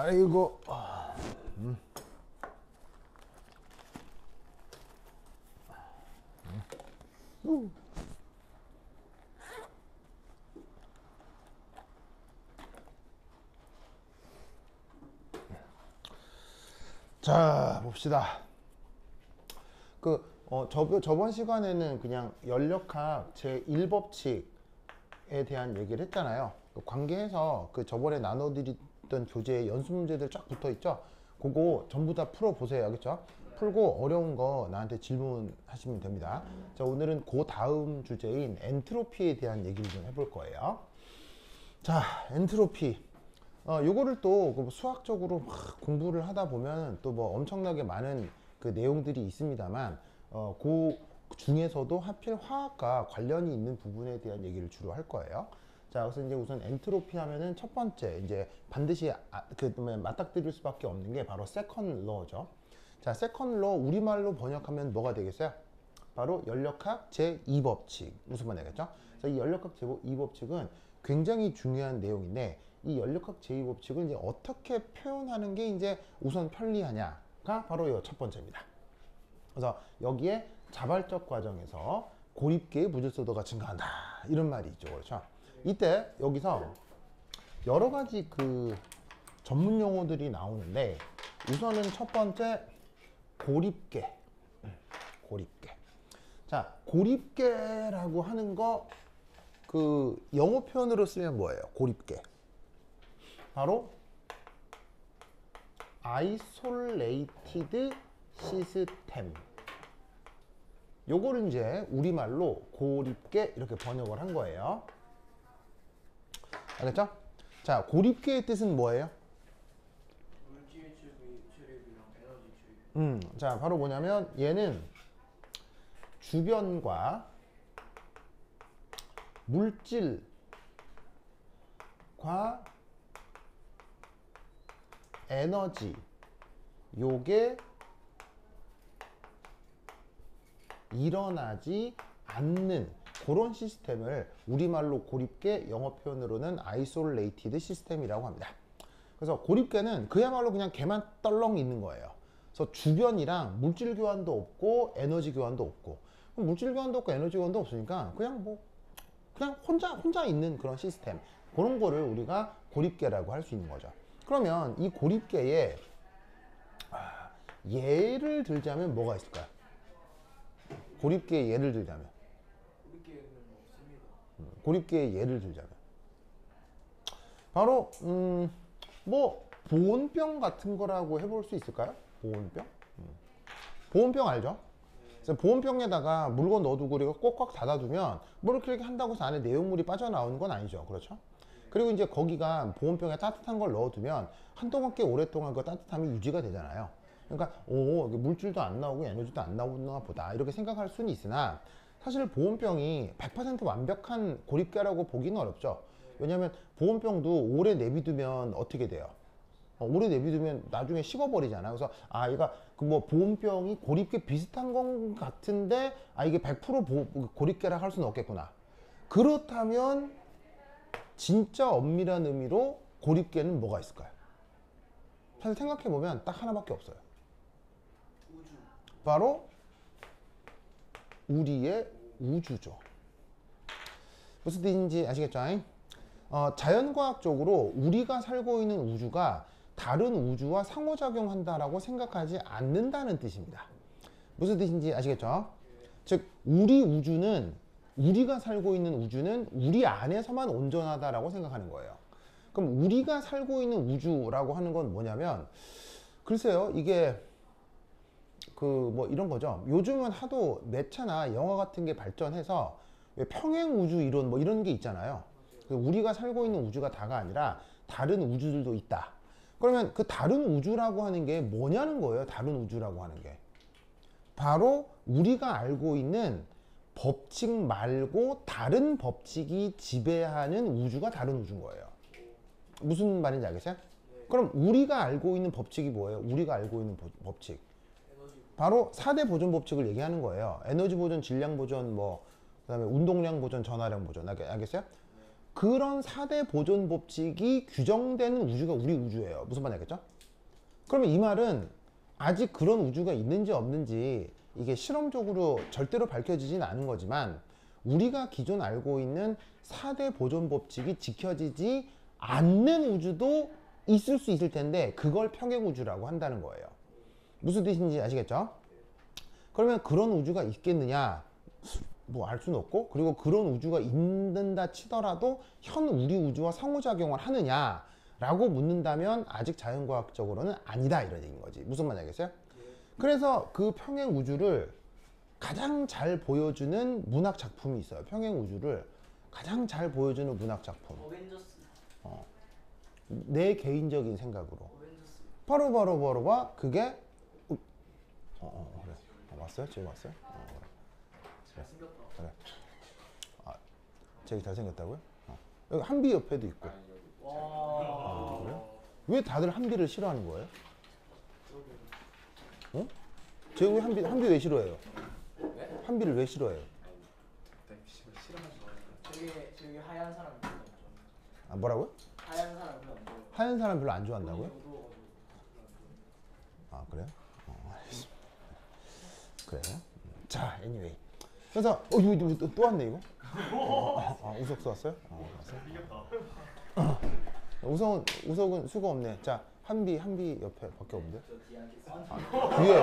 아이고. 자, 봅시다. 저번 시간에는 그냥 연력학 제1법칙에 대한 얘기를 했잖아요. 관계해서 저번에 나눠드렸던 교재에 연습 문제들 쫙 붙어 있죠. 그거 전부 다 풀어보세요. 알겠죠? 풀고 어려운 거 나한테 질문하시면 됩니다. 자, 오늘은 그 다음 주제인 엔트로피에 대한 얘기를 좀 해볼 거예요. 자, 엔트로피. 요거를 또 수학적으로 막 공부를 하다 보면 또 뭐 엄청나게 많은 그 내용들이 있습니다만, 그 중에서도 하필 화학과 관련이 있는 부분에 대한 얘기를 주로 할 거예요. 자, 그래서 이제 우선 엔트로피 하면은 첫 번째 이제 반드시 맞닥뜨릴 수밖에 없는 게 바로 세컨드 러죠. 자, 세컨드 러 우리말로 번역하면 뭐가 되겠어요? 바로 연력학 제2법칙. 무슨 말 되겠죠? 그래서 이 연력학 제2법칙은 굉장히 중요한 내용인데, 이 연력학 제2법칙을 이제 어떻게 표현하는 게 이제 우선 편리하냐가 바로 이 첫 번째입니다. 그래서 여기에 자발적 과정에서 고립계의 무질서도가 증가한다, 이런 말이 있죠. 그렇죠? 이때 여기서 여러 가지 그 전문 용어들이 나오는데, 우선은 첫 번째 고립계. 고립계. 자, 고립계라고 하는 거 그 영어 표현으로 쓰면 뭐예요? 고립계. 바로 isolated system. 요거를 이제 우리말로 고립계 이렇게 번역을 한 거예요. 알겠죠? 자, 고립계의 뜻은 뭐예요? 물질 출입이랑 에너지 출입. 자, 바로 뭐냐면 얘는 주변과 물질과 에너지, 요게 일어나지 않는 그런 시스템을 우리말로 고립계, 영어 표현으로는 isolated 시스템이라고 합니다. 그래서 고립계는 그야말로 그냥 걔만 떨렁 있는 거예요. 그래서 주변이랑 물질 교환도 없고 에너지 교환도 없고, 물질 교환도 없고 에너지 교환도 없으니까 그냥 혼자 있는 그런 시스템, 그런 거를 우리가 고립계라고 할 수 있는 거죠. 그러면 이 고립계에 예를 들자면 뭐가 있을까요? 고립계의 예를 들자면, 우리께는 없습니다. 고립계의 예를 들자면 바로 뭐 보온병 같은 거라고 해볼 수 있을까요? 보온병? 보온병 알죠? 그래서 보온병에다가 물건 넣어두고 그리고 꼭꽉 닫아두면 뭐 이렇게 한다고 해서 안에 내용물이 빠져나오는 건 아니죠. 그렇죠? 그리고 이제 거기가 보온병에 따뜻한 걸 넣어두면 한동안 꽤 오랫동안 그 따뜻함이 유지가 되잖아요. 그러니까 물질도 안 나오고 에너지도 안 나오나 보다, 이렇게 생각할 수는 있으나, 사실 보온병이 100% 완벽한 고립계라고 보기는 어렵죠. 왜냐하면 보온병도 오래 내비두면 어떻게 돼요? 오래 내비두면 나중에 식어버리잖아요. 그래서 얘가 보온병이 고립계 비슷한 건 같은데 이게 100% 고립계라 할 수는 없겠구나. 그렇다면 진짜 엄밀한 의미로 고립계는 뭐가 있을까요? 사실 생각해보면 딱 하나밖에 없어요. 우주. 바로 우리의 우주죠. 무슨 뜻인지 아시겠죠? 자연과학적으로 우리가 살고 있는 우주가 다른 우주와 상호작용한다라고 생각하지 않는다는 뜻입니다. 무슨 뜻인지 아시겠죠? 즉, 우리가 살고 있는 우주는 우리 안에서만 온전하다라고 생각하는 거예요. 그럼 우리가 살고 있는 우주라고 하는 건 뭐냐면, 글쎄요, 이게 이런 거죠. 요즘은 하도 매체나 영화 같은 게 발전해서 왜 평행 우주 이론 이런 게 있잖아요. 우리가 살고 있는 우주가 다가 아니라 다른 우주들도 있다. 그러면 그 다른 우주라고 하는 게 뭐냐는 거예요. 다른 우주라고 하는 게 바로 우리가 알고 있는 법칙 말고 다른 법칙이 지배하는 우주가 다른 우주인 거예요. 무슨 말인지 알겠어요? 그럼 우리가 알고 있는 법칙이 뭐예요? 우리가 알고 있는 법칙, 바로 4대 보존 법칙을 얘기하는 거예요. 에너지 보존, 질량 보존, 그다음에 운동량 보존, 전화량 보존. 알겠어요? 그런 4대 보존 법칙이 규정되는 우주가 우리 우주예요. 무슨 말인지 알겠죠? 그러면 이 말은 아직 그런 우주가 있는지 없는지 이게 실험적으로 절대로 밝혀지진 않은 거지만 우리가 기존 알고 있는 4대 보존 법칙이 지켜지지 않는 우주도 있을 수 있을 텐데 그걸 평행 우주라고 한다는 거예요. 무슨 뜻인지 아시겠죠? 그러면 그런 우주가 있겠느냐? 뭐 알 수는 없고, 그리고 그런 우주가 있는다 치더라도 현 우리 우주와 상호작용을 하느냐라고 묻는다면 아직 자연과학적으로는 아니다 이런 얘기인 거지. 무슨 말인지 알겠어요? 그래서 그 평행 우주를 가장 잘 보여주는 문학 작품이 있어요. 평행 우주를 가장 잘 보여주는 문학 작품. 어벤져스. 내 개인적인 생각으로. 어벤져스. 바로 그게 그래. 왔어요? 지금 왔어요? 잘생겼다. 그래. 되게 잘생겼다고요? 여기 한비 옆에도 있고. 와. 그래요? 왜 다들 한비를 싫어하는 거예요? 그러게요. 제가 왜 한비 왜 싫어해요? 네? 한비를 왜 싫어해요? 저기 하얀 사람 별로 안 좋아해요. 뭐라고요? 하얀 사람 별로 안 좋아해요. 하얀 사람 별로 안 좋아한다고요? 눈이 어두워가지고 별로 안 좋아해요. 그래요? 알겠습니다. 그래요? 자, anyway. 그래서 이거 또 왔네 이거. 우석 왔어요? 왔어요? 우석은 수고 없네. 자, 한비 옆에 밖에 없는데. 저 뒤에 앉겠습니다. 뒤에요?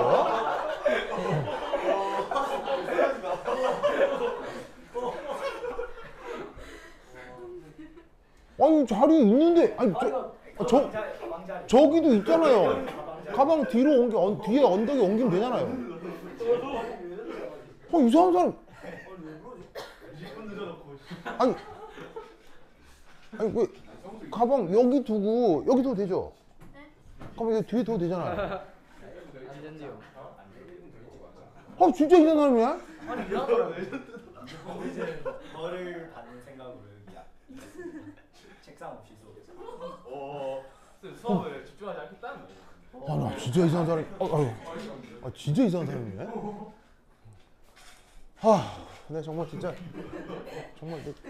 아니 자리 있는데 저기도 있잖아요. 가방 뒤로 뒤에 언덕에 옮기면 되잖아요. 이상한 사람. 아니 왜 가방 여기 두고 여기 둬도 되죠? 가방 여기 뒤에 둬도 되잖아요. 안 된대요. 진짜 이상한 사람이야? 아니 미안하더라고요. 저를 받는 생각으로 여기야. 책상 없이 수업. 수업을 집중하지 않겠다는 거예요. 나 진짜 이상한 사람. 진짜 이상한 사람이네. 네 정말 진짜 정말 진짜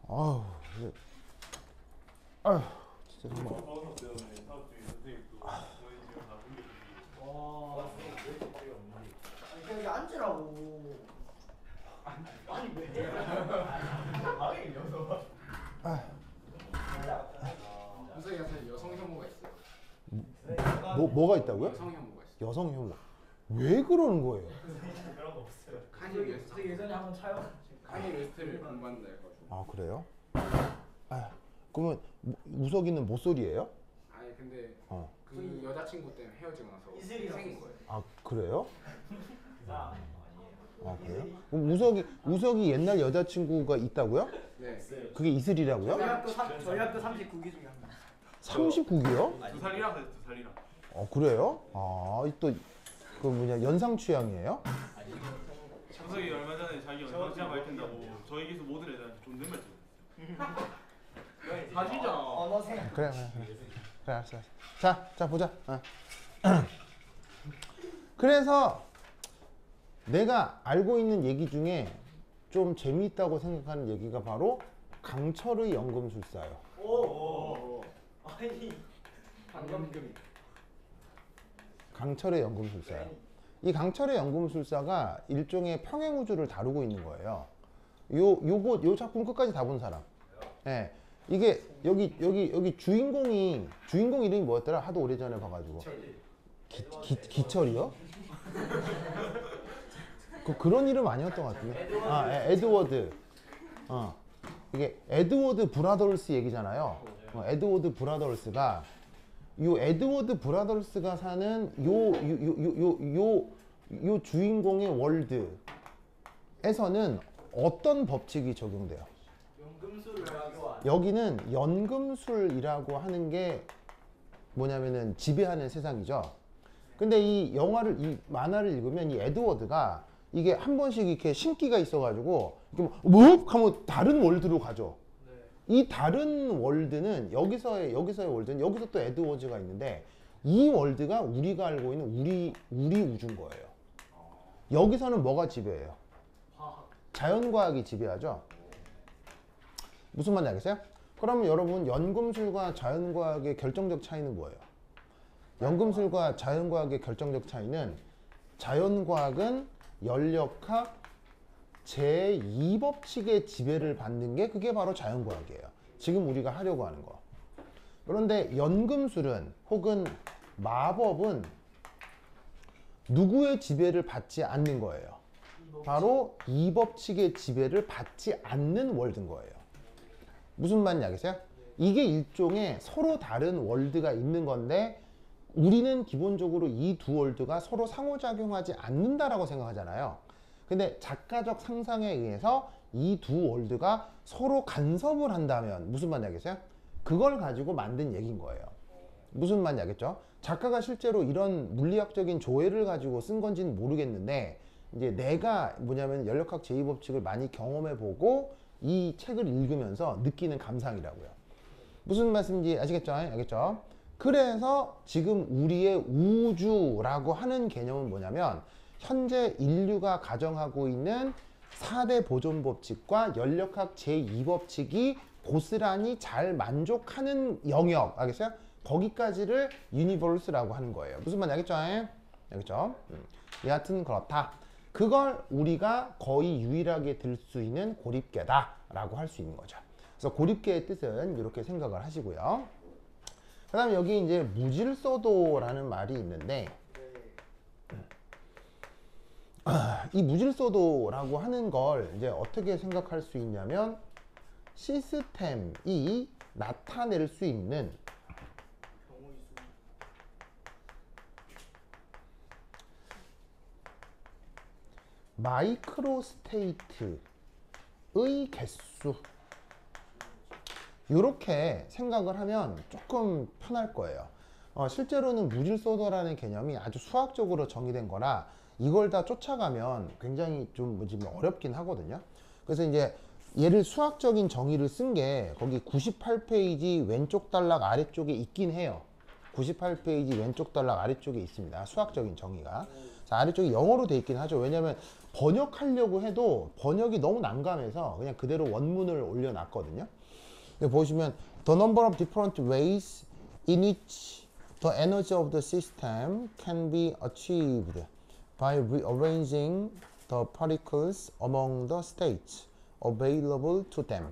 정말. 와. 아니 여기 앉으라고. 아니 왜? 우석이가 사실 여성 혐오가 있어요. 뭐가 있다고요? 여성 혐오가 있어요. 여성 혐오. 왜 그러는 거예요? 그런 거 없어요. 카니 웨스트. 저 예전에 한번 촬영. 카니 웨스트를 공부한다 해가지고. 그래요? 그러면 우석이는 모쏠이에요? 아니 근데 어. 그 여자친구 때문에 헤어지고 나서 이슬이라고 생긴 거예요. 그래요? 아니에요. 그래요? 그럼 우석이 옛날 여자친구가 있다고요? 네. 그게 이슬이라고요? 저희 학교 39기 중에 한 명. 39기요? 2살이라 그래서 2살이라. 그래요? 또 그 뭐냐 연상 취향이에요? 우석이 얼마 전에 자기 연상시장 밝힌다고 저희 기수 모든 애들한테 존댓말 쳤어요. 사실이잖아. 언어생. 그래 알았어. 자 보자. 그래서 내가 알고 있는 얘기 중에 좀 재미있다고 생각하는 얘기가 바로 강철의 연금술사예요. 오. 아니 방금 강철의 연금술사예요. 이 강철의 연금술사가 일종의 평행우주를 다루고 있는 거예요. 요 작품 끝까지 다 본 사람. 예. 이게 여기 주인공 이름이 뭐였더라? 하도 오래전에 봐가지고. 기철이요? 그런 이름 아니었던 것 같은데. 에드워드. 이게 에드워드 브라더스 얘기잖아요. 에드워드 브라더스가 에드워드 브라더스가 사는 요 주인공의 월드에서는 어떤 법칙이 적용돼요? 연금술을 하고 여기는 연금술이라고 하는 게 뭐냐면은 지배하는 세상이죠. 근데 이 만화를 읽으면 이 에드워드가 이게 한 번씩 이렇게 신기가 있어가지고 이렇게 뭐 하면 다른 월드로 가죠. 이 다른 월드는 여기서의 월드는 여기서 또 에드워즈가 있는데 이 월드가 우리가 알고 있는 우리 우주인 거예요. 여기서는 뭐가 지배해요? 화학. 자연과학이 지배하죠. 무슨 말인지 알겠어요? 그러면 여러분 연금술과 자연과학의 결정적 차이는 뭐예요? 연금술과 자연과학의 결정적 차이는 자연과학은 연력학 제2법칙의 지배를 받는 게 그게 바로 자연과학이에요. 지금 우리가 하려고 하는 거. 그런데 연금술은 혹은 마법은 누구의 지배를 받지 않는 거예요. 바로 이 법칙의 지배를 받지 않는 월드인 거예요. 무슨 말인지 알겠어요? 이게 일종의 서로 다른 월드가 있는 건데 우리는 기본적으로 이 두 월드가 서로 상호작용하지 않는다라고 생각하잖아요. 근데 작가적 상상에 의해서 이 두 월드가 서로 간섭을 한다면 무슨 말인지 알겠어요? 그걸 가지고 만든 얘기인 거예요. 무슨 말인지 알겠죠? 작가가 실제로 이런 물리학적인 조회를 가지고 쓴 건지는 모르겠는데 이제 내가 뭐냐면 연력학 제2법칙을 많이 경험해보고 이 책을 읽으면서 느끼는 감상이라고요. 무슨 말씀인지 아시겠죠? 알겠죠? 그래서 지금 우리의 우주라고 하는 개념은 뭐냐면 현재 인류가 가정하고 있는 4대 보존법칙과 연력학 제2법칙이 고스란히 잘 만족하는 영역, 알겠어요? 거기까지를 유니버스라고 하는 거예요. 무슨 말인지 알겠죠? 알겠죠? 여하튼 그렇다. 그걸 우리가 거의 유일하게 들 수 있는 고립계다라고 할 수 있는 거죠. 그래서 고립계의 뜻은 이렇게 생각을 하시고요. 그 다음에 여기 이제 무질서도라는 말이 있는데 이 무질서도라고 하는 걸 이제 어떻게 생각할 수 있냐면 시스템이 나타낼 수 있는 마이크로 스테이트의 개수 이렇게 생각을 하면 조금 편할 거예요. 실제로는 무질서도라는 개념이 아주 수학적으로 정의된 거라 이걸 다 쫓아가면 굉장히 좀 어렵긴 하거든요. 그래서 이제 얘를 수학적인 정의를 쓴 게 거기 98페이지 왼쪽 단락 아래쪽에 있긴 해요. 98페이지 왼쪽 단락 아래쪽에 있습니다. 수학적인 정의가. 자, 아래쪽에 영어로 돼 있긴 하죠. 왜냐면 번역하려고 해도 번역이 너무 난감해서 그냥 그대로 원문을 올려놨거든요. 근데 보시면 the number of different ways in which the energy of the system can be achieved by rearranging the particles among the states available to them.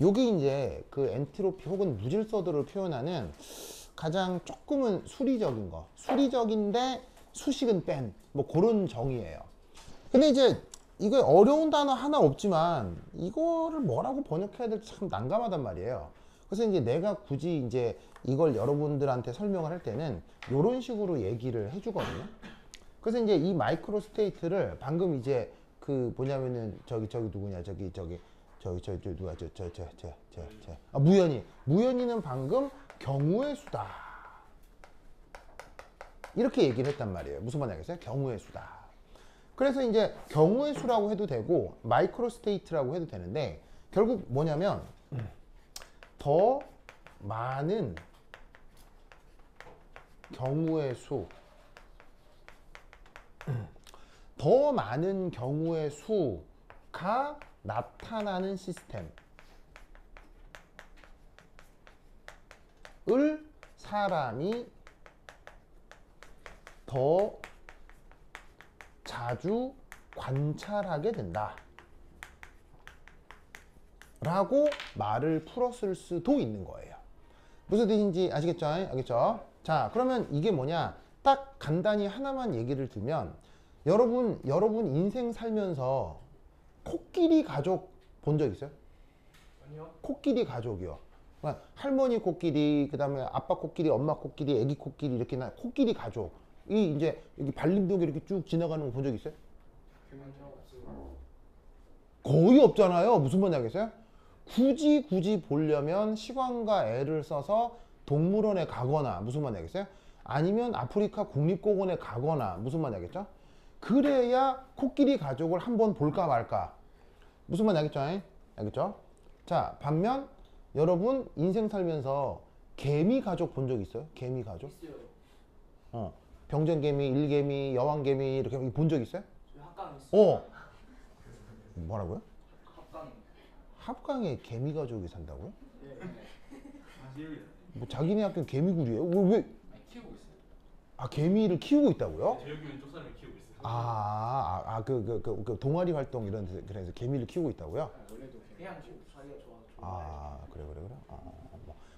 요게 이제 그 엔트로피 혹은 무질서도를 표현하는 가장 조금은 수리적인 거. 수리적인데 수식은 뺀. 뭐 그런 정의예요. 근데 이제 이거 어려운 단어 하나 없지만 이거를 뭐라고 번역해야 될지 참 난감하단 말이에요. 그래서 이제 내가 굳이 이제 이걸 여러분들한테 설명을 할 때는 이런 식으로 얘기를 해주거든요. 그래서 이제 이 마이크로 스테이트를 방금 이제 그 뭐냐면은 저기 누구냐 저기 누가 무연이는 방금 경우의 수다 이렇게 얘기를 했단 말이에요. 무슨 말인지 알겠어요? 경우의 수다. 그래서 이제 경우의 수라고 해도 되고 마이크로 스테이트라고 해도 되는데 결국 뭐냐면 더 많은 경우의 수, 더 많은 경우의 수가 나타나는 시스템을 사람이 더 자주 관찰하게 된다 라고 말을 풀었을 수도 있는 거예요. 무슨 뜻인지 아시겠죠? 알겠죠? 자, 그러면 이게 뭐냐? 딱 간단히 하나만 얘기를 들면 여러분 인생 살면서 코끼리 가족 본 적 있어요? 아니요. 코끼리 가족이요. 그러니까 할머니 코끼리, 그 다음에 아빠 코끼리, 엄마 코끼리, 애기 코끼리 이렇게 코끼리 가족. 이 이제 여기 발림독에 이렇게 쭉 지나가는 거 본 적 있어요? 거의 없잖아요. 무슨 말인지 알겠어요? 굳이 보려면 시간과 애를 써서 동물원에 가거나 무슨 말인지 알겠어요? 아니면 아프리카 국립공원에 가거나 무슨 말인지 알겠죠? 그래야 코끼리 가족을 한번 볼까 말까. 무슨 말인지 알겠죠? 알겠죠? 자, 반면 여러분 인생 살면서 개미 가족 본 적 있어요? 개미 가족? 있어요. 병정개미, 일개미, 여왕개미 이렇게 본 적 있어요? 저희 학강 있어요. 뭐라고요? 학강. 합강에 개미 가족이 산다고요? 사실입니다. 뭐 자기네 학교 개미굴이에요? 왜? 아니, 키우고 있어요. 아 개미를 키우고 있다고요? 저 여기 왼쪽 사람이 키우고 있어요. 그 동아리 활동 이런 데서 그래서 개미를 키우고 있다고요? 아, 원래도 그냥 자기가 좋아. 그래.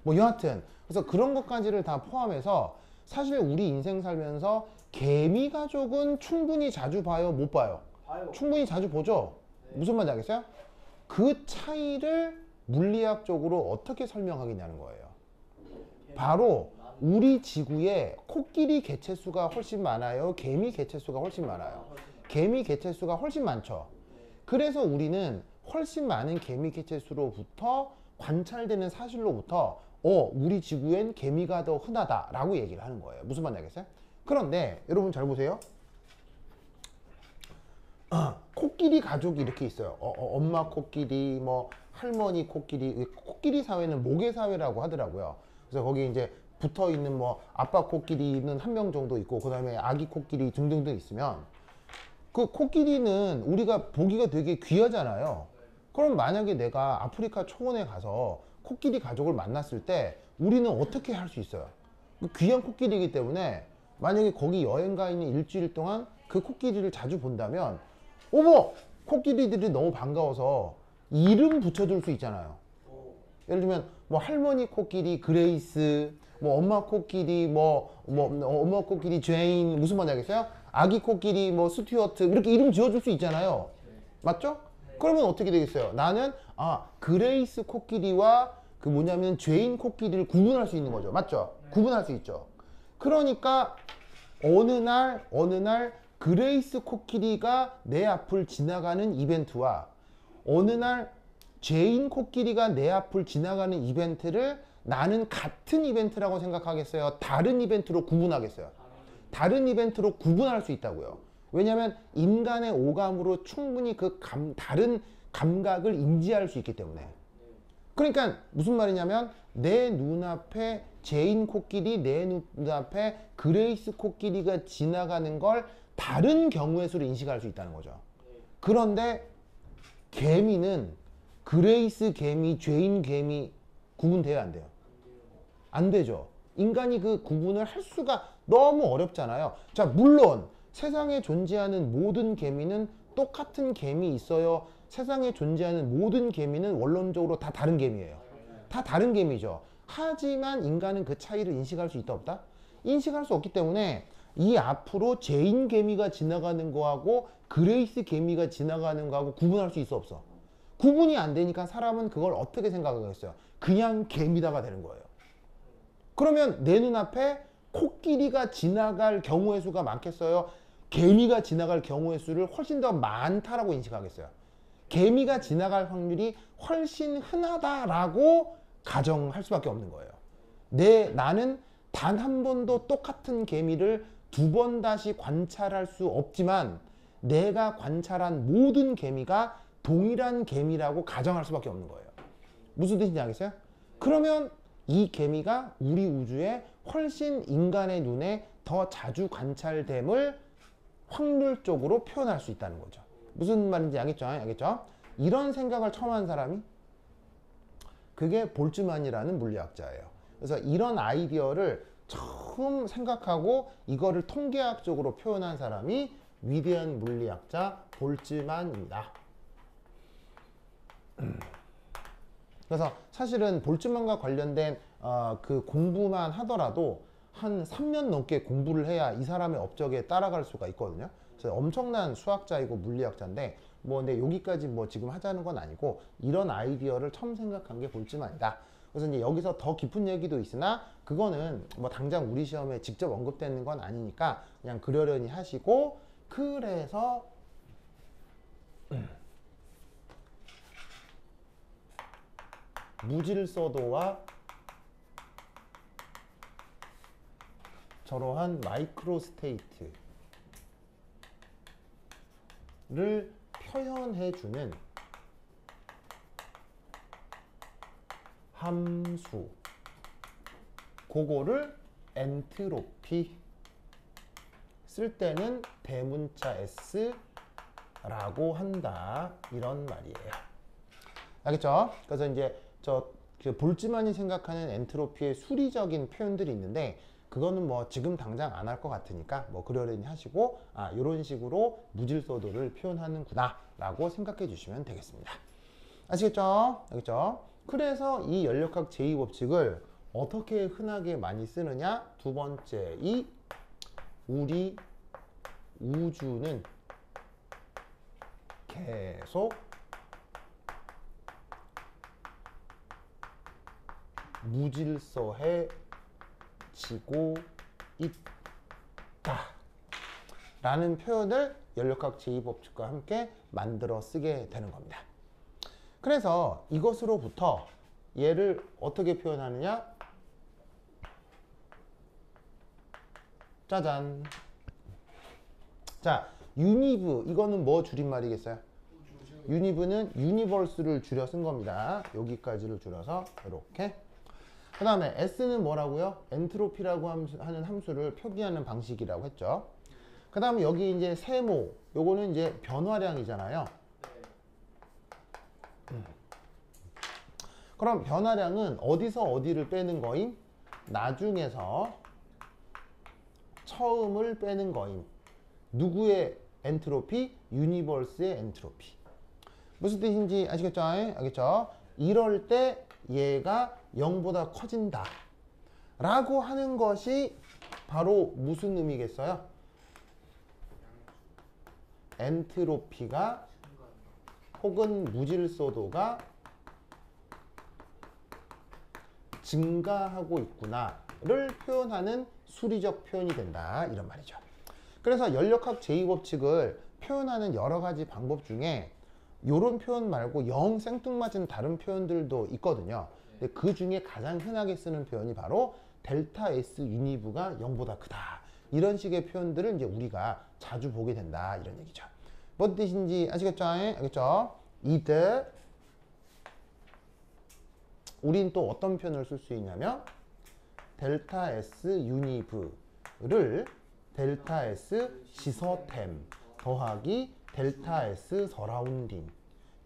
뭐 여하튼 그래서 그런 것까지를 다 포함해서 사실 우리 인생 살면서 개미 가족은 충분히 자주 봐요, 못 봐요? 봐요. 충분히 자주 보죠. 무슨 말인지 알겠어요? 그 차이를 물리학적으로 어떻게 설명하겠냐는 거예요. 바로 우리 지구에 코끼리 개체수가 훨씬 많아요, 개미 개체수가 훨씬 많아요? 개미 개체수가 훨씬 많죠. 그래서 우리는 훨씬 많은 개미 개체수로부터 관찰되는 사실로부터 우리 지구엔 개미가 더 흔하다라고 얘기를 하는 거예요. 무슨 말인지 알겠어요? 그런데 여러분 잘 보세요. 코끼리 가족이 이렇게 있어요. 엄마 코끼리, 뭐 할머니 코끼리. 코끼리 사회는 모계 사회라고 하더라고요. 그래서 거기 이제 붙어 있는 뭐 아빠 코끼리는 한 명 정도 있고 그 다음에 아기 코끼리 등등등 있으면 그 코끼리는 우리가 보기가 되게 귀하잖아요. 그럼 만약에 내가 아프리카 초원에 가서 코끼리 가족을 만났을 때 우리는 어떻게 할 수 있어요? 귀한 코끼리이기 때문에 만약에 거기 여행 가 있는 일주일 동안 그 코끼리를 자주 본다면 어머! 코끼리들이 너무 반가워서 이름 붙여줄 수 있잖아요. 예를 들면 뭐 할머니 코끼리 그레이스, 뭐 엄마 코끼리 엄마 코끼리 제인, 무슨 말인지 알겠어요? 아기 코끼리 뭐 스튜어트, 이렇게 이름 지어줄 수 있잖아요. 맞죠? 그러면 어떻게 되겠어요? 나는 그레이스 코끼리와 그 뭐냐면 제인 코끼리를 구분할 수 있는 거죠. 맞죠? 구분할 수 있죠. 그러니까 어느 날 그레이스 코끼리가 내 앞을 지나가는 이벤트와 어느 날 제인 코끼리가 내 앞을 지나가는 이벤트를 나는 같은 이벤트라고 생각하겠어요? 다른 이벤트로 구분하겠어요? 다른 이벤트로 구분할 수 있다고요. 왜냐하면 인간의 오감으로 충분히 그 다른 감각을 인지할 수 있기 때문에. 그러니까 무슨 말이냐면 내 눈앞에 제인 코끼리, 내 눈앞에 그레이스 코끼리가 지나가는 걸 다른 경우의 수로 인식할 수 있다는 거죠. 그런데 개미는 그레이스 개미, 제인 개미 구분돼야 안 돼요? 안 되죠. 인간이 그 구분을 할 수가 너무 어렵잖아요. 자, 물론 세상에 존재하는 모든 개미는 똑같은 개미 있어요. 세상에 존재하는 모든 개미는 원론적으로 다 다른 개미예요. 다 다른 개미죠. 하지만 인간은 그 차이를 인식할 수 있다 없다? 인식할 수 없기 때문에 이 앞으로 제인 개미가 지나가는 거하고 그레이스 개미가 지나가는 거하고 구분할 수 있어 없어? 구분이 안 되니까 사람은 그걸 어떻게 생각하겠어요? 그냥 개미다가 되는 거예요. 그러면 내 눈앞에 코끼리가 지나갈 경우의 수가 많겠어요? 개미가 지나갈 경우의 수를 훨씬 더 많다라고 인식하겠어요? 개미가 지나갈 확률이 훨씬 흔하다라고 가정할 수밖에 없는 거예요. 나는 단 한 번도 똑같은 개미를 두 번 다시 관찰할 수 없지만 내가 관찰한 모든 개미가 동일한 개미라고 가정할 수밖에 없는 거예요. 무슨 뜻인지 알겠어요? 그러면 이 개미가 우리 우주에 훨씬 인간의 눈에 더 자주 관찰됨을 확률적으로 표현할 수 있다는 거죠. 무슨 말인지 알겠죠? 알겠죠? 이런 생각을 처음 한 사람이 그게 볼츠만이라는 물리학자예요. 그래서 이런 아이디어를 처음 생각하고 이거를 통계학적으로 표현한 사람이 위대한 물리학자 볼츠만입니다. 그래서 사실은 볼츠만과 관련된 그 공부만 하더라도 한 3년 넘게 공부를 해야 이 사람의 업적에 따라갈 수가 있거든요. 그래서 엄청난 수학자이고 물리학자인데 근데 여기까지 지금 하자는 건 아니고 이런 아이디어를 처음 생각한 게 볼츠만이다. 그래서 이제 여기서 더 깊은 얘기도 있으나 그거는 당장 우리 시험에 직접 언급되는 건 아니니까 그냥 그러려니 하시고, 그래서 무질서도와 저러한 마이크로 스테이트를 표현해주는 함수, 그거를 엔트로피, 쓸 때는 대문자 S라고 한다, 이런 말이에요. 알겠죠? 그래서 이제 그 볼지만이 생각하는 엔트로피의 수리적인 표현들이 있는데 그거는 뭐 지금 당장 안 할 것 같으니까 뭐 그러려니 하시고 이런 식으로 무질서도를 표현하는구나 라고 생각해 주시면 되겠습니다. 아시겠죠? 알겠죠? 그래서 이 연력학 제2법칙을 어떻게 흔하게 많이 쓰느냐? 두 번째, 우리 우주는 계속 무질서해지고 있다 라는 표현을 연력학 제2법칙과 함께 만들어 쓰게 되는 겁니다. 그래서 이것으로부터 얘를 어떻게 표현하느냐? 짜잔. 자, 유니브 이거는 뭐 줄임말이겠어요? 유니브는 유니버스를 줄여 쓴 겁니다. 여기까지를 줄여서 이렇게. 그 다음에 S는 뭐라고요? 엔트로피라고 하는 함수를 표기하는 방식이라고 했죠. 그 다음에 여기 이제 세모, 요거는 이제 변화량이잖아요. 그럼 변화량은 어디서 어디를 빼는 거임? 나중에서 처음을 빼는 거임. 누구의 엔트로피? 유니버스의 엔트로피. 무슨 뜻인지 아시겠죠? 알겠죠? 이럴 때 얘가 0보다 커진다 라고 하는 것이 바로 무슨 의미겠어요? 엔트로피가 혹은 무질서도가 증가하고 있구나를 표현하는 수리적 표현이 된다 이런 말이죠. 그래서 연력학 제2법칙을 표현하는 여러 가지 방법 중에 이런 표현 말고 영 생뚱맞은 다른 표현들도 있거든요. 근데 그 중에 가장 흔하게 쓰는 표현이 바로 델타 S 유니브가 0보다 크다 이런 식의 표현들을 이제 우리가 자주 보게 된다 이런 얘기죠. 뭔 뜻인지 아시겠죠? 알겠죠? 이때 우린 또 어떤 표현을 쓸 수 있냐면 델타 S 유니브를 델타 S 시서템 더하기 델타 S 서라운딩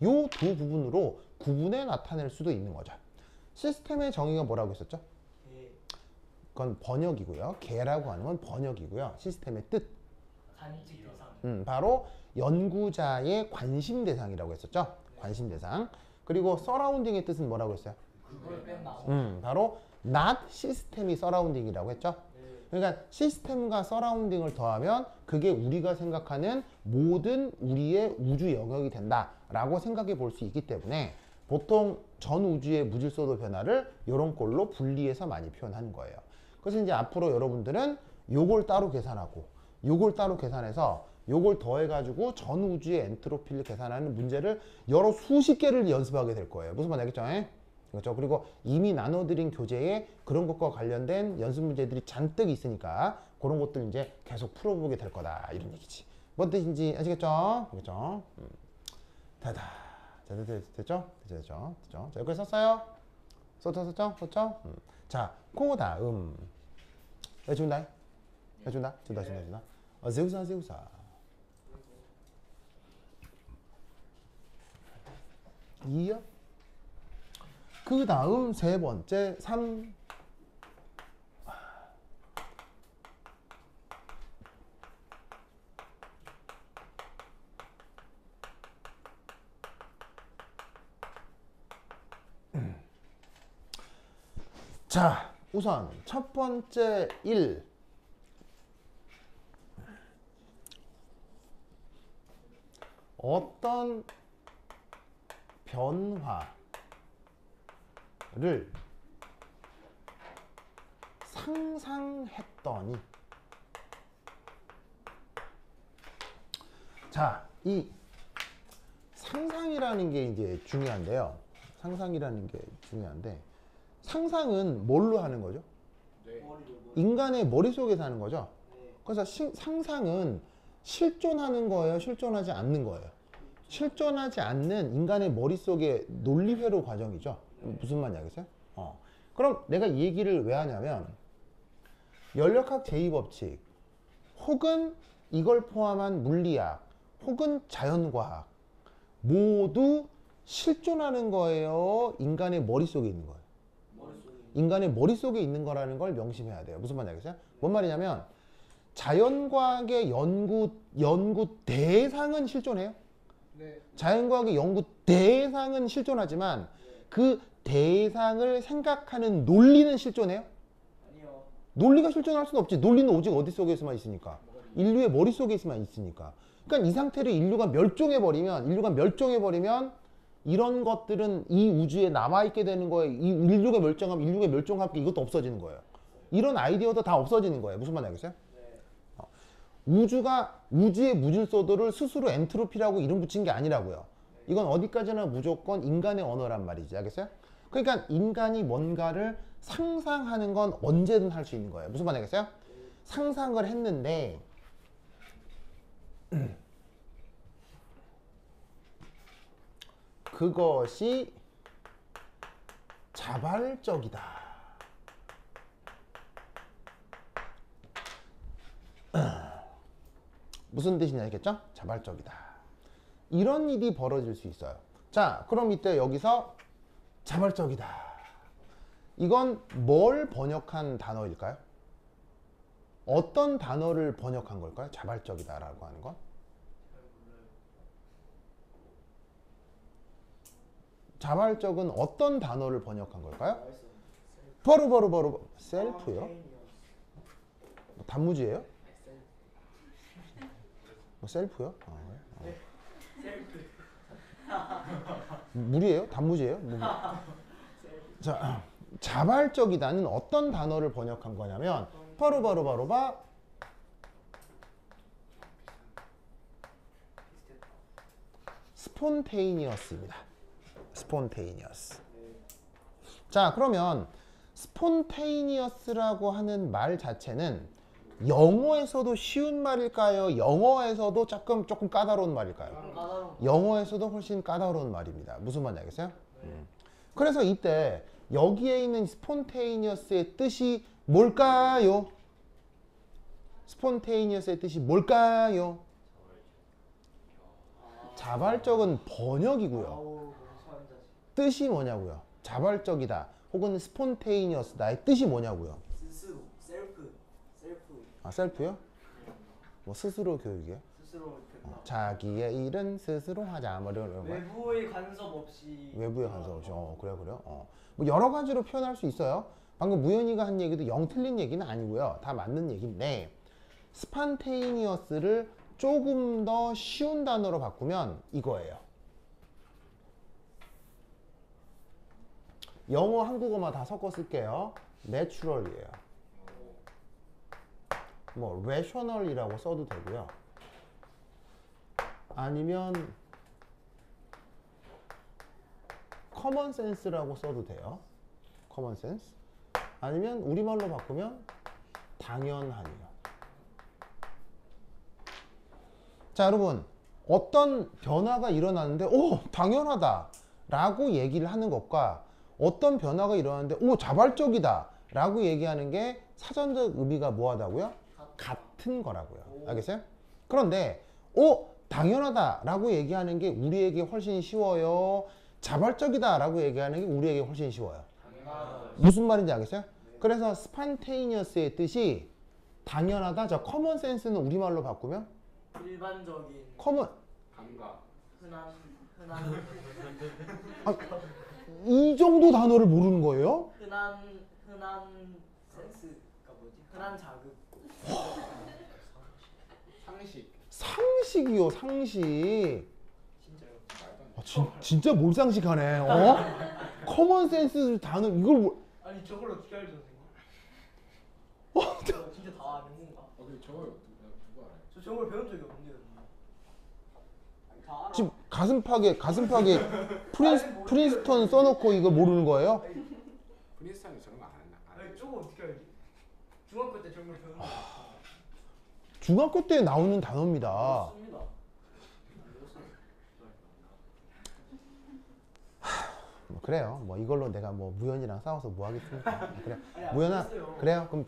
요 두 부분으로 구분해 나타낼 수도 있는 거죠. 시스템의 정의가 뭐라고 했었죠? 그건 번역이고요. 개라고 하는 건 번역이고요. 시스템의 뜻. 단지 대상. 바로 연구자의 관심 대상이라고 했었죠. 관심 대상. 그리고 서라운딩의 뜻은 뭐라고 했어요? 그걸 뺀 나머지. 바로 not 시스템이 서라운딩이라고 했죠. 그러니까 시스템과 서라운딩을 더하면 그게 우리가 생각하는 모든 우리의 우주 영역이 된다라고 생각해 볼 수 있기 때문에 보통 전 우주의 무질서도 변화를 이런 꼴로 분리해서 많이 표현하는 거예요. 그래서 이제 앞으로 여러분들은 요걸 따로 계산하고 요걸 따로 계산해서 요걸 더해가지고 전 우주의 엔트로피를 계산하는 문제를 여러 수십 개를 연습하게 될 거예요. 무슨 말 알겠죠? 그렇죠? 그리고 이미 나눠드린 교재에 그런 것과 관련된 연습 문제들이 잔뜩 있으니까 그런 것들 이제 계속 풀어보게 될 거다 이런 얘기지. 뭔 뜻인지 아시겠죠? 그렇죠? 됐죠? 됐죠? 자, 여기 썼어요? 썼죠? 자, 그 다음 해준다. 준다. 세우사. 이요? 그 다음 세 번째 3 자, 우선 첫 번째 1 어떤 변화를 상상했더니 자, 이 상상이라는 게 이제 중요한데요. 상상이라는 게 중요한데 상상은 뭘로 하는 거죠? 인간의 머릿속에서 하는 거죠. 그래서 상상은 실존하는 거예요? 실존하지 않는 거예요? 실존하지 않는 인간의 머릿속의 논리회로 과정이죠. 무슨 말인지 알겠어요? 그럼 내가 이 얘기를 왜 하냐면 연력학 제2법칙 혹은 이걸 포함한 물리학 혹은 자연과학 모두 실존하는 거예요? 인간의 머릿속에 있는 거예요? 머릿속에 인간의 머릿속에 있는 거라는 걸 명심해야 돼요. 무슨 말인지 알겠어요? 뭔 말이냐면 자연과학의 연구 대상은 실존해요. 네. 자연과학의 연구 대상은 실존하지만 그 대상을 생각하는 논리는 실존해요? 아니요. 논리가 실존할 수는 없지. 논리는 오직 어디 속에서만 있으니까? 인류의 머릿속에서만 있으니까. 그러니까 이 상태로 인류가 멸종해버리면 이런 것들은 이 우주에 남아있게 되는 거예요. 이 인류가 멸종하면 인류가 멸종하면 이것도 없어지는 거예요. 이런 아이디어도 다 없어지는 거예요. 무슨 말인지 알겠어요? 우주의 무질서도를 스스로 엔트로피라고 이름 붙인 게 아니라고요. 이건 어디까지나 무조건 인간의 언어란 말이지. 알겠어요? 그러니까 인간이 뭔가를 상상하는 건 언제든 할 수 있는 거예요. 무슨 말인지 알겠어요? 상상을 했는데 그것이 자발적이다. 무슨 뜻인지 알겠죠? 자발적이다. 이런 일이 벌어질 수 있어요. 자, 그럼 이때 여기서 자발적이다. 이건 뭘 번역한 단어일까요? 어떤 단어를 번역한 걸까요? 자발적이다라고 하는 건? 자발적은 어떤 단어를 번역한 걸까요? 바로 셀프요? 뭐 단무지예요? 뭐 셀프요? 물이에요? 단무지예요? 자, 자발적이다는 어떤 단어를 번역한 거냐면 바로 스폰테이니어스입니다. 스폰테이니어스. 자, 그러면 스폰테이니어스라고 하는 말 자체는 영어에서도 쉬운 말일까요? 영어에서도 조금 까다로운 말일까요? 영어에서도 훨씬 까다로운 말입니다. 무슨 말인지 알겠어요? 그래서 이때 여기에 있는 스폰테이니어스의 뜻이 뭘까요? 스폰테이니어스의 뜻이 뭘까요? 자발적은 번역이고요. 뜻이 뭐냐고요? 자발적이다 혹은 스폰테이니어스다의 뜻이 뭐냐고요? 스스로 셀프. 아, 셀프요? 뭐 스스로 교육이요? 스스로 자기의 일은 스스로 하자. 뭐 이런 거. 외부의 간섭 없이. 외부의 간섭 없이. 그래요. 뭐 여러 가지로 표현할 수 있어요. 방금 무현이가 한 얘기도 영 틀린 얘기는 아니고요. 다 맞는 얘기인데 스판테이니어스를 조금 더 쉬운 단어로 바꾸면 이거예요. 영어, 한국어만 다 섞어 쓸게요. 내추럴이에요. 뭐 rational이라고 써도 되고요. 아니면 common sense라고 써도 돼요. common sense. 아니면 우리말로 바꾸면 당연하니요. 자, 여러분 어떤 변화가 일어나는데 당연하다 라고 얘기를 하는 것과 어떤 변화가 일어나는데 자발적이다 라고 얘기하는 게 사전적 의미가 뭐하다고요? 같은 거라고요. 알겠어요? 그런데 당연하다 라고 얘기하는 게 우리에게 훨씬 쉬워요? 자발적이다 라고 얘기하는 게 우리에게 훨씬 쉬워요? 무슨 말인지 알겠어요? 그래서 스판테이니어스의 뜻이 당연하다. 저 커먼 센스는 우리말로 바꾸면 일반적인 커먼 감각. 흔한 이 정도 단어를 모르는 거예요? 흔한 센스가 뭐지? 흔한 자극. 상식. 상식이요, 상식. 진짜요? 진짜 몰상식하네. 커먼 센스 단어 이걸 아니 저걸 어떻게 알죠, 선생님? 저 진짜 다 아는 건가? 근데 저걸 누구 알아요? 저 저걸 배운 적이 없는데요. 아니, 다 알아. 지금 가슴팍에 프린스턴 써놓고 이거 모르는 거예요? 프린스턴이 저런 거 안 한다. 아니 저거 어떻게 알지? 중학교 때 저걸 배운 거. 중학교 때 나오는 단어입니다. 맞습니다. 뭐 그래요. 뭐 이걸로 내가 뭐 무현이랑 싸워서 뭐 하겠습니까? 그래. 아니, 안 무현아, 그랬어요. 그래요. 그럼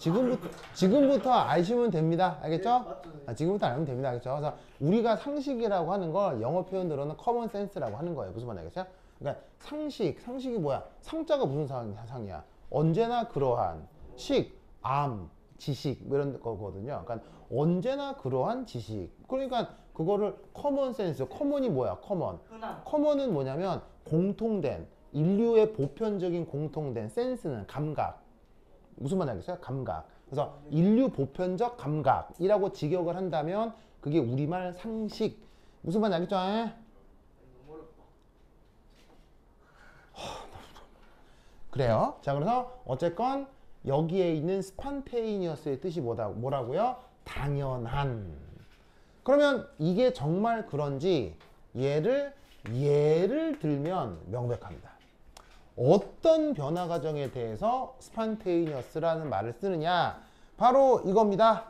지금부터 아시면 됩니다. 알겠죠? 네, 맞죠, 선생님. 지금부터 알면 됩니다. 알겠죠? 그래서 우리가 상식이라고 하는 걸 영어 표현으로는 common sense라고 하는 거예요. 무슨 말인지 알겠어요? 그러니까 상식이 뭐야? 상자가 무슨 상이야? 언제나 그러한 지식 뭐 이런 거거든요. 그러니까 언제나 그러한 지식. 그러니까 그거를 커먼 센스. 커먼이 뭐야? 흔한. 커먼은 뭐냐면 공통된 인류의 보편적인 공통된 센스는 감각. 무슨 말인지 알겠어요? 감각. 그래서 인류 보편적 감각이라고 직역을 한다면 그게 우리말 상식. 무슨 말인지 알겠죠? 너무 어렵다. 그래요. 자, 그래서 어쨌건 여기에 있는 스판테이니어스의 뜻이 뭐라고요? 당연한. 그러면 이게 정말 그런지 예를 들면 명백합니다. 어떤 변화 과정에 대해서 스판테이니어스라는 말을 쓰느냐? 바로 이겁니다.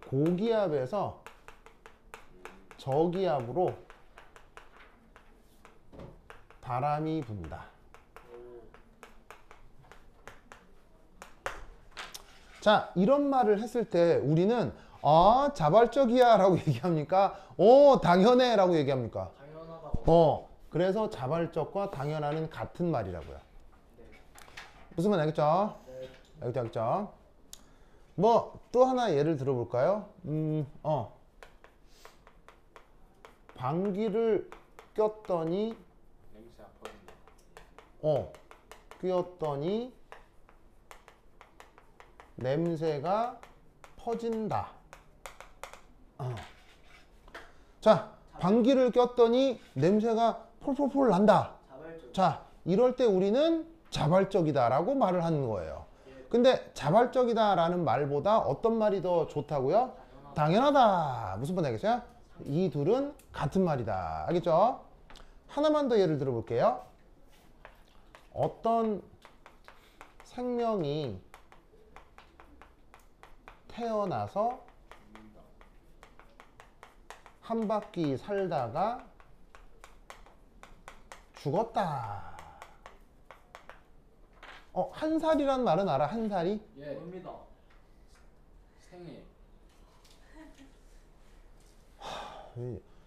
고기압에서 저기압으로 바람이 분다. 자, 이런 말을 했을 때 우리는 자발적이야 라고 얘기합니까? 당연해 라고 얘기합니까? 당연하다고. 그래서 자발적과 당연하는 같은 말이라고요. 네. 무슨 말 알겠죠? 네. 알겠죠? 뭐 또 하나 예를 들어볼까요? 방귀를 꼈더니 냄새 아파진다. 꼈더니 냄새가 퍼진다. 자, 방귀를 꼈더니 냄새가 폴폴폴 난다. 자발적. 자, 이럴 때 우리는 자발적이다라고 말을 하는 거예요. 근데 자발적이다라는 말보다 어떤 말이 더 좋다고요? 당연하다. 무슨 말인지 알겠어요? 이 둘은 같은 말이다. 알겠죠? 하나만 더 예를 들어볼게요. 어떤 생명이 태어나서 한 바퀴 살다가 죽었다. 한 살이란 말은 알아? 한 살이? 예. 모릅니다. 생애.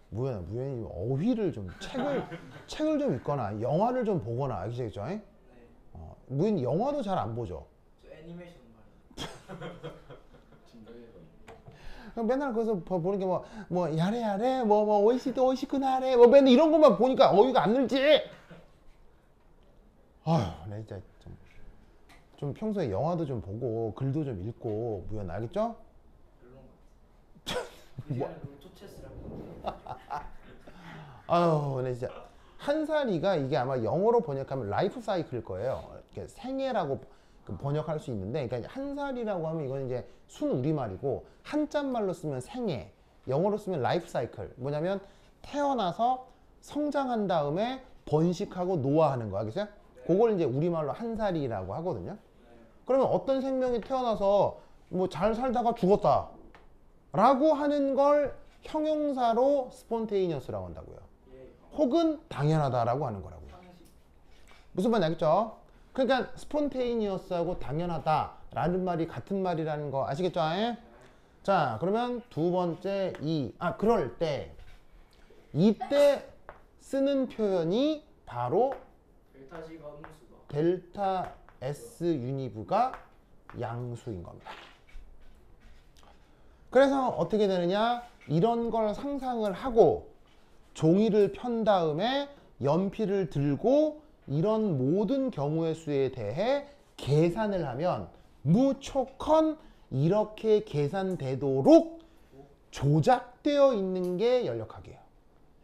무연이 어휘를 좀 책을 좀 읽거나 영화를 좀 보거나 알겠죠? 네. 무연 영화도 잘 안 보죠. 저 애니메이션 말이에요. 그럼 맨날 거기서 보는 게 뭐 야래 뭐 오이시쿠나래 뭐 맨날 이런 것만 보니까 어휘가 안 늘지. 아휴, 내 진짜 좀 평소에 영화도 좀 보고 글도 좀 읽고 무연 알겠죠? 별론 것 같아요. 루토체스라고. 아유, 내 진짜 한살이가 이게 아마 영어로 번역하면 라이프 사이클일 거예요. 이렇게 생애라고 번역할 수 있는데, 그러니까 한살이라고 하면 이건 이제 순 우리말이고 한자말로 쓰면 생애, 영어로 쓰면 라이프 사이클. 뭐냐면 태어나서 성장한 다음에 번식하고 노화하는 거 알겠어요? 그걸 이제 우리말로 한살이라고 하거든요. 그러면 어떤 생명이 태어나서 뭐 잘 살다가 죽었다 라고 하는 걸 형용사로 스폰테이니어스라고 한다고요. 혹은 당연하다라고 하는 거라고요. 무슨 말인지 알겠죠? 그러니까 스폰테이니어스하고 당연하다라는 말이 같은 말이라는 거 아시겠죠? 자, 그러면 두 번째 그럴 때 이때 쓰는 표현이 바로 델타 G가 음수다. 델타 S 유니브가 양수인 겁니다. 그래서 어떻게 되느냐? 이런 걸 상상을 하고 종이를 편 다음에 연필을 들고 이런 모든 경우의 수에 대해 계산을 하면 무조건 이렇게 계산되도록 조작되어 있는 게 연력학이에요.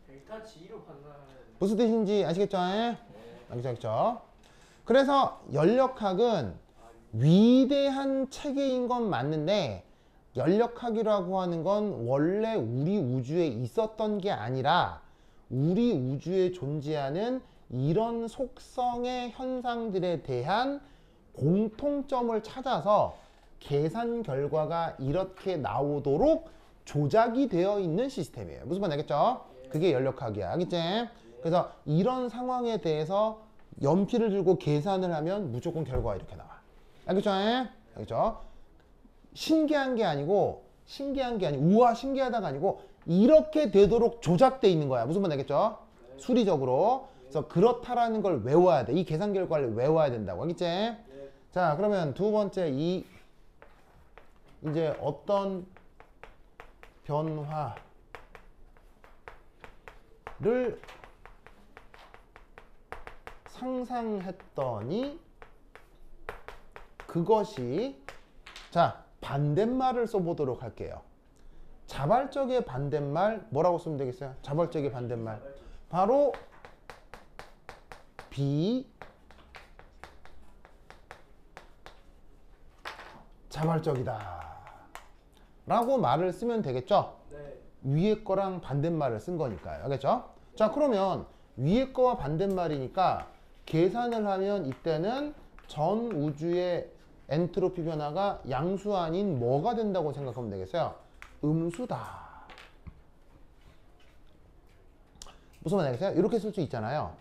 델타 G로 판단하면 무슨 뜻인지 아시겠죠? 알겠죠? 그래서 연력학은 위대한 체계인 건 맞는데 연력학이라고 하는 건 원래 우리 우주에 있었던 게 아니라 우리 우주에 존재하는 이런 속성의 현상들에 대한 공통점을 찾아서 계산 결과가 이렇게 나오도록 조작이 되어 있는 시스템이에요. 무슨 말인지 알겠죠? 그게 연력학이야. 알겠지? 그래서 이런 상황에 대해서 연필을 들고 계산을 하면 무조건 결과가 이렇게 나와. 알겠죠? 알겠죠? 신기한 게 아니고 우와 신기하다가 아니고 이렇게 되도록 조작돼 있는 거야. 무슨 말 되겠죠? 수리적으로. 그래서 그렇다라는 걸 외워야 돼. 이 계산 결과를 외워야 된다고. 알겠지? 자, 그러면 두 번째 이제 어떤 변화를 상상했더니 그것이 자, 반대말을 써보도록 할게요. 자발적의 반대말 뭐라고 쓰면 되겠어요? 자발적의 반대말 바로 비자발적이다 라고 말을 쓰면 되겠죠? 네. 위에 거랑 반대말을 쓴 거니까요. 알겠죠? 자, 그러면 위에 거와 반대말이니까 계산을 하면 이때는 전 우주의 엔트로피 변화가 양수 아닌 뭐가 된다고 생각하면 되겠어요? 음수다. 무슨 말 되겠어요? 이렇게 쓸 수 있잖아요.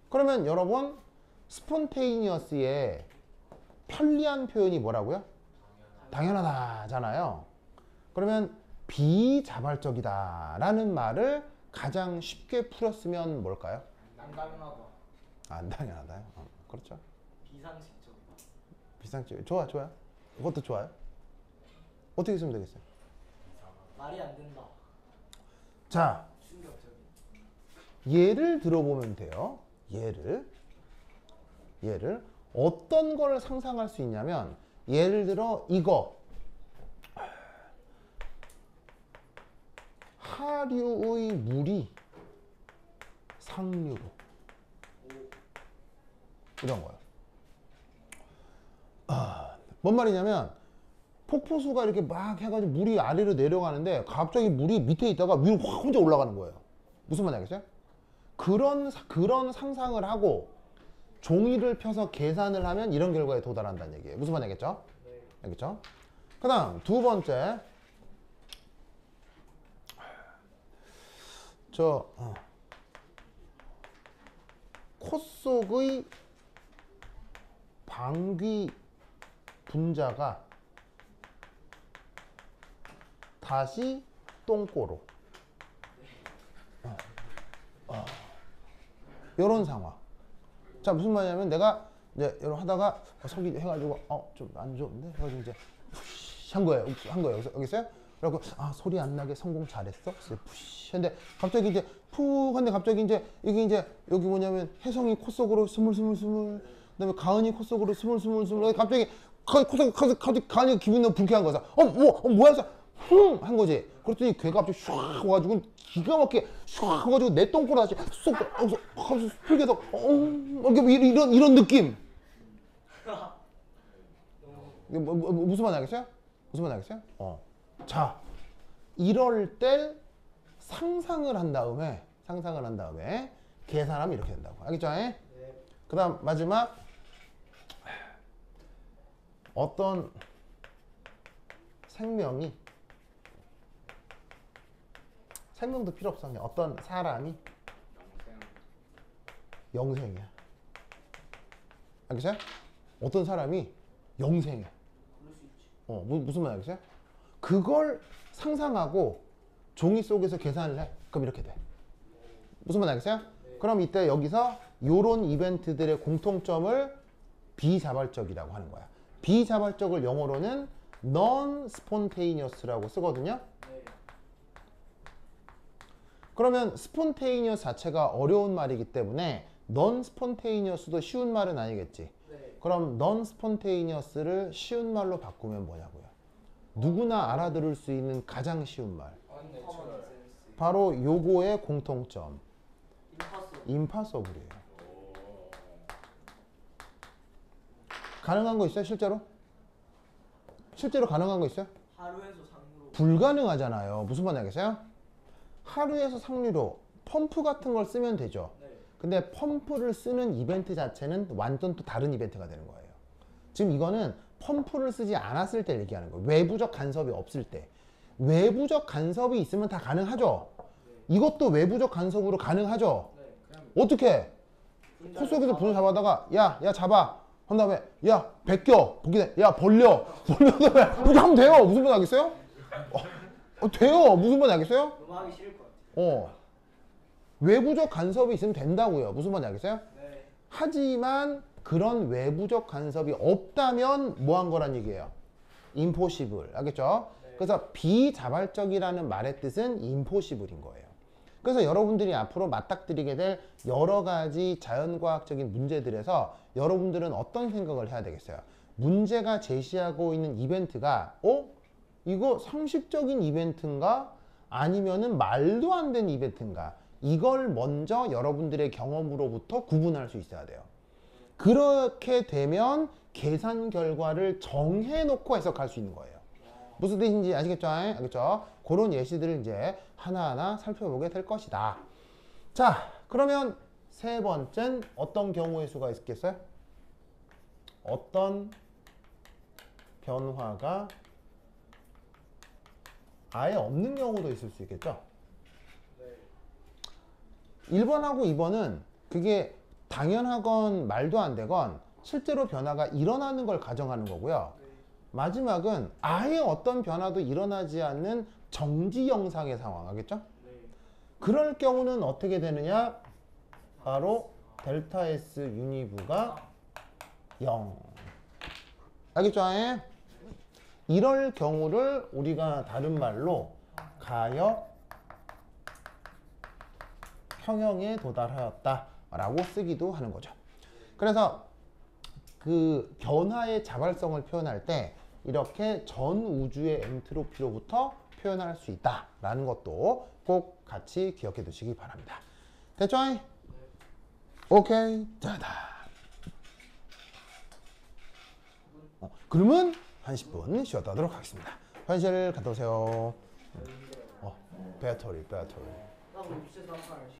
그러면 여러분 스폰테이니어스의 편리한 표현이 뭐라고요? 당연하다잖아요. 그러면 비자발적이다 라는 말을 가장 쉽게 풀었으면 뭘까요? 안 당연하다. 안 당연하다요. 그렇죠. 비상식적이다. 비상적. 좋아요. 그것도 좋아요. 어떻게 쓰면 되겠어요? 말이 안 된다. 자, 충격적인. 예를 들어보면 돼요. 예를 어떤 걸 상상할 수 있냐면 예를 들어 이거 하류의 물이 상류로 이런 거예요. 뭔 말이냐면 폭포수가 이렇게 막 해가지고 물이 아래로 내려가는데 갑자기 물이 밑에 있다가 위로 확 혼자 올라가는 거예요. 무슨 말인지 알겠어요? 그런 상상을 하고 종이를 펴서 계산을 하면 이런 결과에 도달한다는 얘기예요. 무슨 말인지 알겠죠? 네. 알겠죠? 그 다음 두 번째 코 속의 방귀 분자가 다시 똥꼬로 이런 상황. 자, 무슨 말이냐면 내가 이제 이런 하다가 속이 해가지고 좀 안 좋은데 해가지고 이제 푸쉬 한 거예요. 여기 있어요? 그래갖고 소리 안 나게 성공 잘했어. 푸쉬 했는데 갑자기 이제 푹 한데 갑자기 이제 여기 뭐냐면 혜성이 코 속으로 스물스물 그다음에 가은이 코 속으로 스물스물 갑자기 가은이가 기분이 너무 불쾌한 거야. 뭐야? 해서 한 거지. 그랬더니 걔가 갑자기 슉 와가지고 기가 막히게 슉 와가지고 내 똥꼬를 다시 쏙 풀게서 이런 느낌. 무슨 말 알겠어요? 자, 이럴 때 상상을 한 다음에 계산하면 이렇게 된다고. 알겠죠? 네. 그 다음 마지막 어떤 생명도 필요 없어. 그냥 어떤 사람이 영생이야. 알겠어요? 어떤 사람이 영생이야. 그럴 수 있지. 무슨 말 알겠어요? 그걸 상상하고 종이 속에서 계산을 해. 그럼 이렇게 돼. 무슨 말 알겠어요? 네. 그럼 이때 여기서 요런 이벤트들의 공통점을 비자발적이라고 하는 거야. 비자발적을 영어로는 non-spontaneous라고 쓰거든요. 네. 그러면 spontaneous 자체가 어려운 말이기 때문에 non-spontaneous도 쉬운 말은 아니겠지. 네. 그럼 non-spontaneous를 쉬운 말로 바꾸면 뭐냐고요? 누구나 알아들을 수 있는 가장 쉬운 말. 커먼 센스. 바로 요거의 공통점. 임파서블. impossible이에요. 가능한 거 있어요? 실제로 가능한 거 있어요? 하루에서 상으로. 불가능하잖아요. 무슨 말인지 알겠어요? 하루에서 상류로 펌프 같은 걸 쓰면 되죠. 네. 근데 펌프를 쓰는 이벤트 자체는 완전 또 다른 이벤트가 되는 거예요. 지금 이거는 펌프를 쓰지 않았을 때 얘기하는 거예요. 외부적 간섭이 없을 때. 외부적 간섭이 있으면 다 가능하죠. 이것도 외부적 간섭으로 가능하죠. 네. 어떻게? 코 속에서 분을 잡아다가 야 잡아. 한 다음에 야 벗겨. 야 벌려. 이렇게 하면 돼요. 무슨 말 알겠어요? 돼요. 무슨 말인지 알겠어요? 너무 하기 싫을 것 같아요. 외부적 간섭이 있으면 된다고요. 무슨 말인지 알겠어요? 네. 하지만 그런 외부적 간섭이 없다면 뭐 한 거란 얘기예요? impossible. 알겠죠? 네. 그래서 비자발적이라는 말의 뜻은 impossible인 거예요. 그래서 여러분들이 앞으로 맞닥뜨리게 될 여러 가지 자연과학적인 문제들에서 여러분들은 어떤 생각을 해야 되겠어요? 문제가 제시하고 있는 이벤트가 이거 상식적인 이벤트인가? 아니면은 말도 안 되는 이벤트인가? 이걸 먼저 여러분들의 경험으로부터 구분할 수 있어야 돼요. 그렇게 되면 계산 결과를 정해놓고 해석할 수 있는 거예요. 무슨 뜻인지 아시겠죠? 알겠죠? 그런 예시들을 이제 하나하나 살펴보게 될 것이다. 자, 그러면 세 번째는 어떤 경우의 수가 있겠어요? 어떤 변화가 아예 없는 경우도 있을 수 있겠죠? 네. 1번하고 2번은 그게 당연하건 말도 안 되건 실제로 변화가 일어나는 걸 가정하는 거고요. 네. 마지막은 아예 어떤 변화도 일어나지 않는 정지 영상의 상황, 알겠죠? 네. 그럴 경우는 어떻게 되느냐? 바로 델타 S 유니브가 0. 알겠죠? 이럴 경우를 우리가 다른 말로 가역 평형에 도달하였다 라고 쓰기도 하는 거죠. 그래서 그 변화의 자발성을 표현할 때 이렇게 전 우주의 엔트로피로부터 표현할 수 있다 라는 것도 꼭 같이 기억해 두시기 바랍니다. 됐죠? 오케이. 자다. 그러면 한 10분 쉬었다 하도록 하겠습니다. 화장실 갔다 오세요. 배터리. 나 우리 밑에서 한판